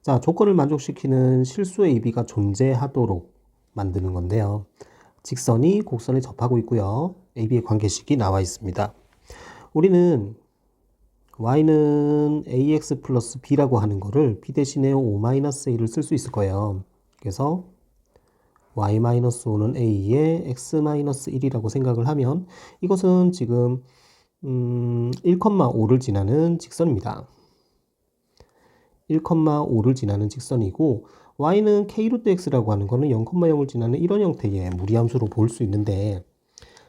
자, 조건을 만족시키는 실수 AB가 존재하도록 만드는 건데요. 직선이 곡선에 접하고 있고요. AB의 관계식이 나와 있습니다. 우리는 y는 ax 플러스 b라고 하는 거를 b 대신에 5-a를 쓸 수 있을 거예요. 그래서 y-5는 a에 x-1이라고 생각을 하면 이것은 지금 1,5를 지나는 직선입니다. 1,5를 지나는 직선이고 y는 k 루트 x라고 하는 거는 0,0을 지나는 이런 형태의 무리함수로 볼 수 있는데,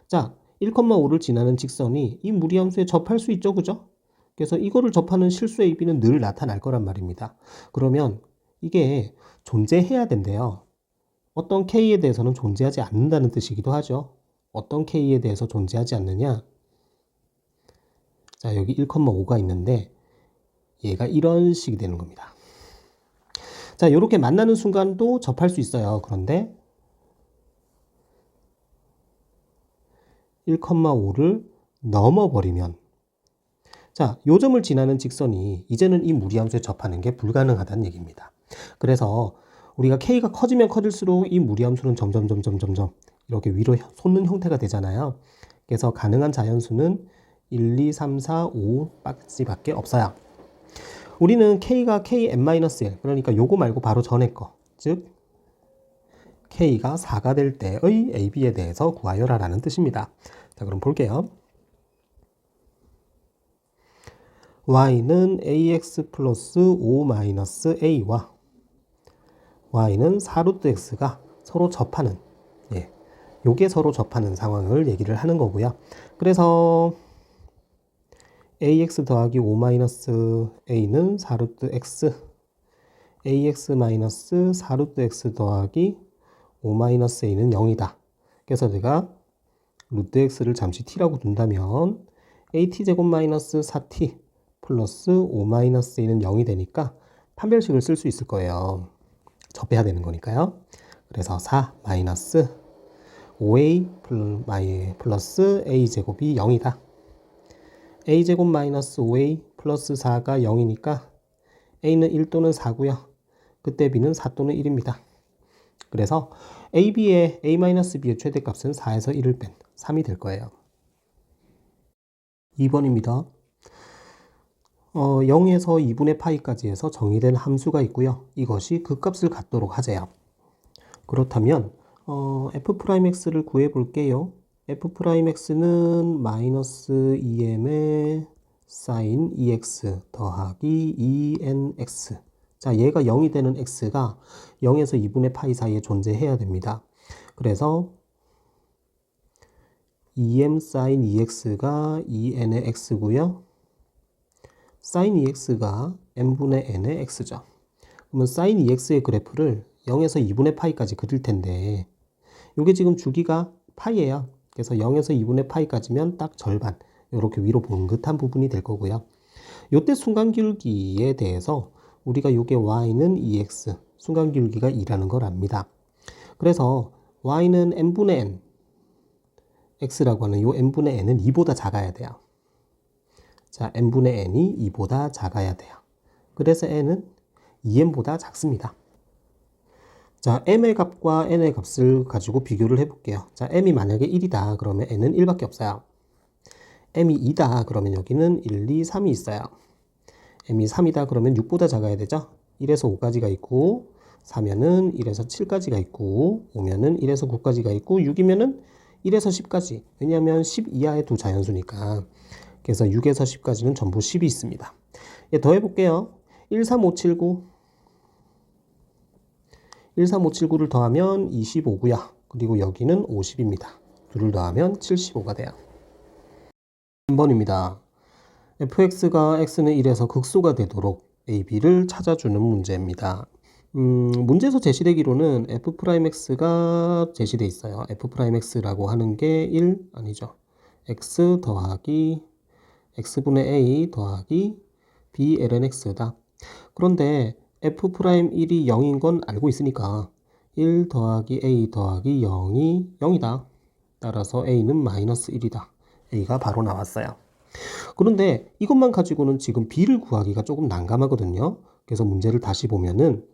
자, 1,5를 지나는 직선이 이 무리함수에 접할 수 있죠, 그죠? 그래서 이거를 접하는 실수 AB는 늘 나타날 거란 말입니다. 그러면 이게 존재해야 된대요. 어떤 K에 대해서는 존재하지 않는다는 뜻이기도 하죠. 어떤 K에 대해서 존재하지 않느냐? 자, 여기 1,5가 있는데 얘가 이런 식이 되는 겁니다. 자, 이렇게 만나는 순간도 접할 수 있어요. 그런데 1,5를 넘어버리면, 자, 요 점을 지나는 직선이 이제는 이 무리함수에 접하는 게 불가능하다는 얘기입니다. 그래서 우리가 K가 커지면 커질수록 이 무리함수는 점점 이렇게 위로 솟는 형태가 되잖아요. 그래서 가능한 자연수는 1, 2, 3, 4, 5까지밖에 없어요. 우리는 K가 Kn-1, 그러니까 요거 말고 바로 전에 거, 즉 K가 4가 될 때의 AB에 대해서 구하여라 라는 뜻입니다. 자, 그럼 볼게요. y는 ax 플러스 5-a와 y는 4루트 x가 서로 접하는, 요게 서로 접하는 상황을 얘기를 하는 거고요. 그래서 ax 더하기 5-a는 4루트 x, ax-4루트 x 더하기 5-a는 0이다. 그래서 제가 루트 x를 잠시 t라고 둔다면 at제곱 마이너스 4t 플러스 5-a는 0이 되니까 판별식을 쓸 수 있을 거예요. 접해야 되는 거니까요. 그래서 4 마이너스 5a 플러스 a제곱이 0이다. a제곱 마이너스 5a 플러스 4가 0이니까 a는 1 또는 4고요. 그때 b는 4 또는 1입니다. 그래서 ab의 a-b의 최대값은 4에서 1을 뺀 3이 될 거예요. 2번입니다. 0에서 2분의 파이까지 해서 정의된 함수가 있고요. 이것이 그 값을 갖도록 하재요. 그렇다면 f'x를 구해 볼게요. f'x는 마이너스 2m의 sin 2x 더하기 2nx. 자, 얘가 0이 되는 x가 0에서 2분의 파이 사이에 존재해야 됩니다. 그래서 2m sin 2x가 2n의 x고요. sin 2x가 n분의 n의 x죠. 그러면 sin 2x의 그래프를 0에서 2분의 파이까지 그릴 텐데, 이게 지금 주기가 파이예요. 그래서 0에서 2분의 파이까지면 딱 절반, 이렇게 위로 봉긋한 부분이 될 거고요. 이때 순간기울기에 대해서 우리가 요게 y는 2x, 순간기울기가 2라는 걸 압니다. 그래서 y는 n분의 n, x라고 하는 요 n분의 n은 2보다 작아야 돼요. 자, n분의 n이 2보다 작아야 돼요. 그래서 n은 2n보다 작습니다. 자, m의 값과 n의 값을 가지고 비교를 해볼게요. 자, m이 만약에 1이다 그러면 n은 1밖에 없어요. m이 2다 그러면 여기는 1, 2, 3이 있어요. m이 3이다 그러면 6보다 작아야 되죠. 1에서 5까지가 있고, 4면은 1에서 7까지가 있고, 5면은 1에서 9까지가 있고, 6이면은 1에서 10까지. 왜냐하면 10 이하의 두 자연수니까. 그래서 6에서 10까지는 전부 10이 있습니다. 예, 더 해볼게요. 13579 13579를 더하면 25고요. 그리고 여기는 50입니다. 둘을 더하면 75가 돼요. 3번입니다. fx가 x는 1에서 극소가 되도록 ab를 찾아주는 문제입니다. 문제에서 제시되기로는 f'x가 제시되어 있어요. f'x라고 하는 게 1, 아니죠. x 더하기 x분의 a 더하기 b ln x다. 그런데 f'1이 0인 건 알고 있으니까 1 더하기 a 더하기 0이 0이다. 따라서 a는 마이너스 1이다. a가 바로 나왔어요. 그런데 이것만 가지고는 지금 b를 구하기가 조금 난감하거든요. 그래서 문제를 다시 보면은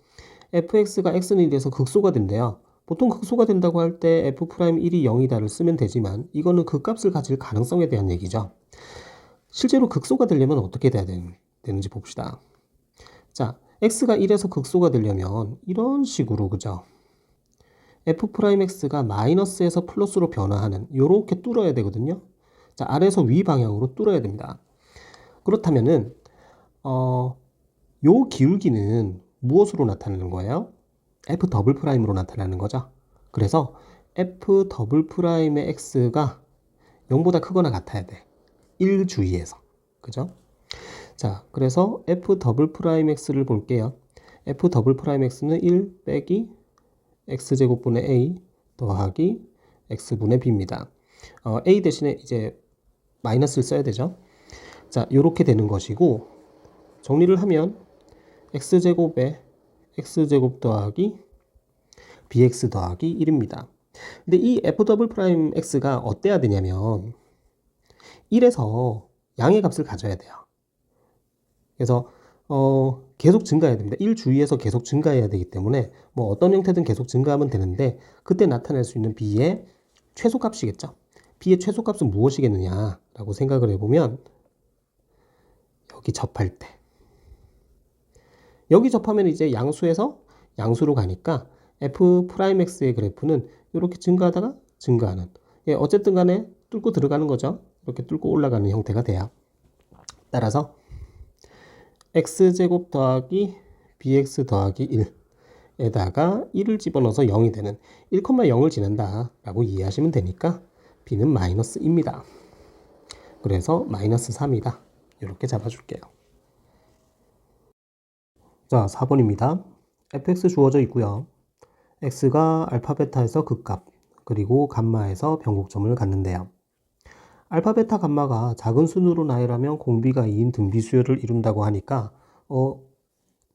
fx가 x는 1에서 극소가 된대요. 보통 극소가 된다고 할 때 f'1이 0이다를 쓰면 되지만 이거는 그 값을 가질 가능성에 대한 얘기죠. 실제로 극소가 되려면 어떻게 돼야 되는지 봅시다. 자, x가 1에서 극소가 되려면 이런 식으로, 그죠? f'x가 마이너스에서 플러스로 변화하는 요렇게 뚫어야 되거든요. 자, 아래에서 위 방향으로 뚫어야 됩니다. 그렇다면은 요 기울기는 무엇으로 나타나는 거예요? f''으로 나타나는 거죠. 그래서 f''의 x가 0보다 크거나 같아야 돼. 1 주위에서. 그죠? 자, 그래서 f''x를 볼게요. f''x는 1 빼기 x제곱분의 a 더하기 x분의 b입니다. a 대신에 이제 마이너스를 써야 되죠. 자, 요렇게 되는 것이고, 정리를 하면 x제곱에 x제곱 더하기 bx 더하기 1입니다. 근데 이 f'x가 어때야 되냐면 1에서 양의 값을 가져야 돼요. 그래서 계속 증가해야 됩니다. 1 주위에서 계속 증가해야 되기 때문에 뭐 어떤 형태든 계속 증가하면 되는데, 그때 나타낼 수 있는 b의 최소값이겠죠. b의 최소값은 무엇이겠느냐라고 생각을 해보면, 여기 접할 때, 여기 접하면 이제 양수에서 양수로 가니까 f'x의 그래프는 이렇게 증가하다가 증가하는, 어쨌든 간에 뚫고 들어가는 거죠. 이렇게 뚫고 올라가는 형태가 돼요. 따라서 x제곱 더하기 bx 더하기 1에다가 1을 집어넣어서 0이 되는 1,0을 지난다 라고 이해하시면 되니까 b는 마이너스입니다. 그래서 마이너스 3이다. 이렇게 잡아줄게요. 자, 4번입니다. fx 주어져 있고요. x가 알파 베타에서 극값, 그리고 감마에서 변곡점을 갖는데요. 알파 베타 감마가 작은 순으로 나열하면 공비가 2인 등비수열을 이룬다고 하니까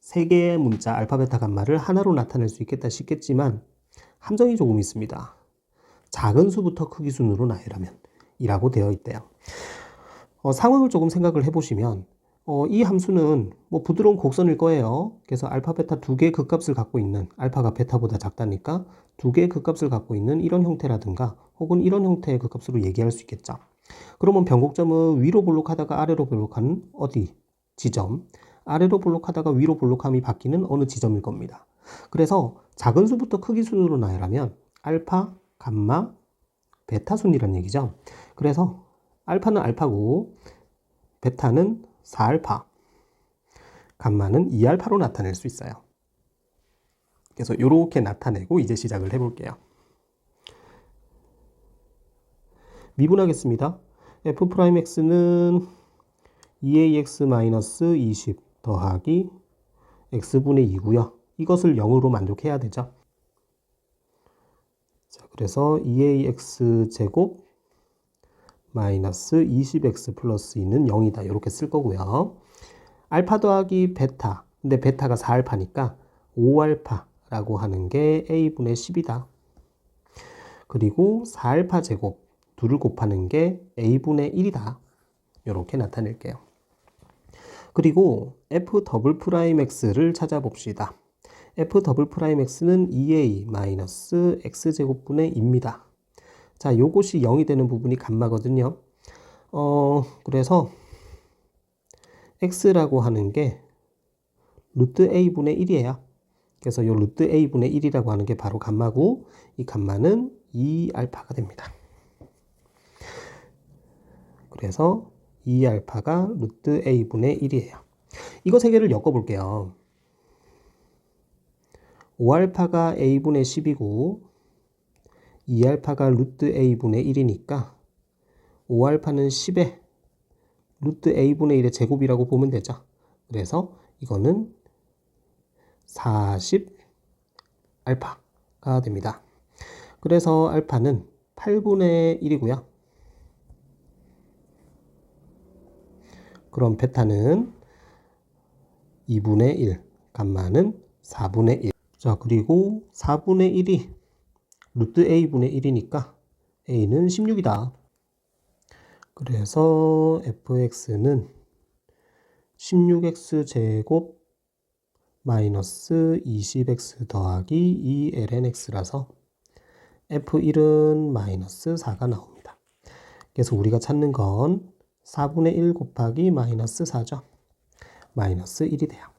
3개의 문자 알파 베타 감마를 하나로 나타낼 수 있겠다 싶겠지만 함정이 조금 있습니다. 작은 수부터 크기 순으로 나열하면 이라고 되어 있대요. 상황을 조금 생각을 해보시면 이 함수는 뭐 부드러운 곡선일 거예요. 그래서 알파 베타 2개의 극값을 갖고 있는, 알파가 베타보다 작다니까 2개의 극값을 갖고 있는 이런 형태라든가 혹은 이런 형태의 극값으로 얘기할 수 있겠죠. 그러면 변곡점은 위로 볼록하다가 아래로 볼록한 어디 지점, 아래로 볼록하다가 위로 볼록함이 바뀌는 어느 지점일 겁니다. 그래서 작은 수부터 크기 순으로 나열하면 알파, 감마, 베타 순이란 얘기죠. 그래서 알파는 알파고 베타는 4알파, 감마는 2알파로 나타낼 수 있어요. 그래서 이렇게 나타내고 이제 시작을 해볼게요. 미분하겠습니다. f'x는 2ax-20 더하기 x분의 2고요. 이것을 0으로 만족해야 되죠. 자, 그래서 2ax 제곱 마이너스 20x 플러스 2는 0이다. 이렇게 쓸 거고요. 알파 더하기 베타, 근데 베타가 4알파니까 5알파라고 하는 게 a분의 10이다. 그리고 4알파 제곱 2를 곱하는 게 a분의 1이다. 이렇게 나타낼게요. 그리고 f'x를 찾아봅시다. f'x는 2a-x제곱분의 2입니다. 자, 요것이 0이 되는 부분이 감마거든요. 그래서 x라고 하는 게 루트 a분의 1이에요. 그래서 요 루트 a분의 1이라고 하는 게 바로 감마고, 이 감마는 2알파가 됩니다. 그래서 2알파가 루트 a분의 1이에요. 이거 세 개를 엮어볼게요. 5알파가 a분의 10이고 2알파가 루트 a분의 1이니까 5알파는 10의 루트 a분의 1의 제곱이라고 보면 되죠. 그래서 이거는 40알파가 됩니다. 그래서 알파는 8분의 1이고요. 그럼 베타는 2분의 1, 감마는 4분의 1. 자, 그리고 4분의 1이 루트 a분의 1이니까 a는 16이다. 그래서 fx는 16x 제곱 마이너스 20x 더하기 2lnx라서 f1은 마이너스 4가 나옵니다. 그래서 우리가 찾는 건 4분의 1 곱하기 마이너스 4죠. 마이너스 1이 돼요.